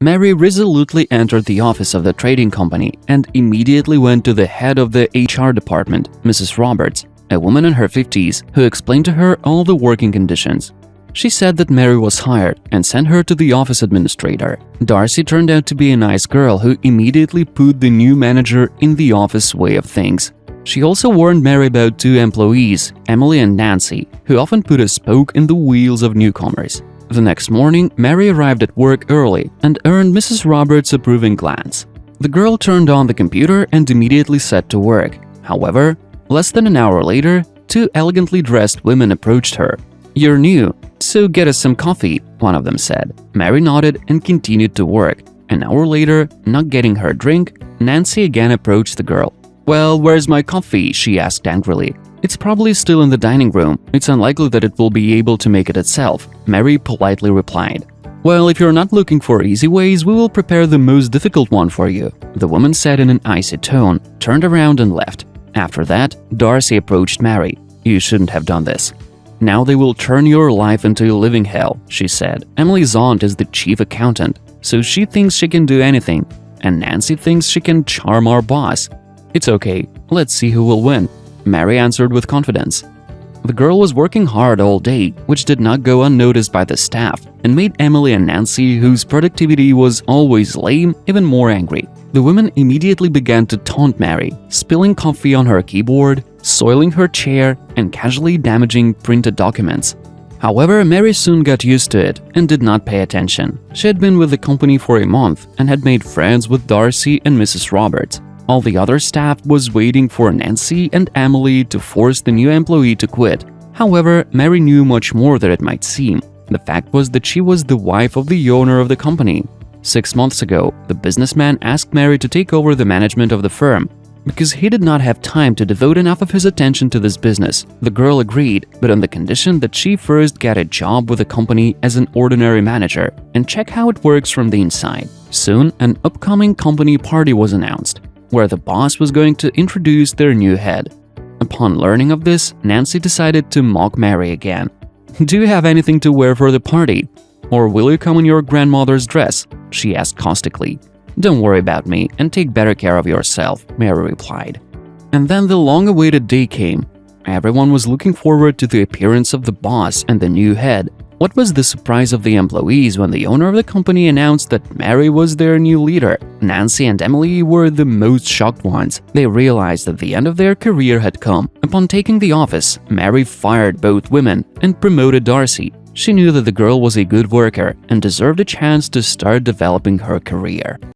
Mary resolutely entered the office of the trading company and immediately went to the head of the HR department, Mrs. Roberts, a woman in her 50s who explained to her all the working conditions. She said that Mary was hired and sent her to the office administrator. Darcy turned out to be a nice girl who immediately put the new manager in the office way of things. She also warned Mary about two employees, Emily and Nancy, who often put a spoke in the wheels of newcomers. The next morning, Mary arrived at work early and earned Mrs. Roberts' approving glance. The girl turned on the computer and immediately set to work. However, less than an hour later, two elegantly dressed women approached her. "You're new, so get us some coffee," one of them said. Mary nodded and continued to work. An hour later, not getting her drink, Nancy again approached the girl. "Well, where's my coffee?" she asked angrily. "It's probably still in the dining room. It's unlikely that it will be able to make it itself," Mary politely replied. "Well, if you're not looking for easy ways, we will prepare the most difficult one for you," the woman said in an icy tone, turned around and left. After that, Darcy approached Mary. "You shouldn't have done this. Now they will turn your life into a living hell," she said. "Emily's aunt is the chief accountant, so she thinks she can do anything, and Nancy thinks she can charm our boss. It's okay, let's see who will win," Mary answered with confidence. The girl was working hard all day, which did not go unnoticed by the staff, and made Emily and Nancy, whose productivity was always lame, even more angry. The women immediately began to taunt Mary, spilling coffee on her keyboard, soiling her chair, and casually damaging printed documents. However, Mary soon got used to it and did not pay attention. She had been with the company for a month and had made friends with Darcy and Mrs. Roberts. All the other staff was waiting for Nancy and Emily to force the new employee to quit. However, Mary knew much more than it might seem. The fact was that she was the wife of the owner of the company. 6 months ago, the businessman asked Mary to take over the management of the firm because he did not have time to devote enough of his attention to this business. The girl agreed, but on the condition that she first get a job with the company as an ordinary manager and check how it works from the inside. Soon, an upcoming company party was announced, where the boss was going to introduce their new head. Upon learning of this, Nancy decided to mock Mary again. "Do you have anything to wear for the party? Or will you come in your grandmother's dress?" she asked caustically. "Don't worry about me and take better care of yourself," Mary replied. And then the long-awaited day came. Everyone was looking forward to the appearance of the boss and the new head. What was the surprise of the employees when the owner of the company announced that Mary was their new leader? Nancy and Emily were the most shocked ones. They realized that the end of their career had come. Upon taking the office, Mary fired both women and promoted Darcy. She knew that the girl was a good worker and deserved a chance to start developing her career.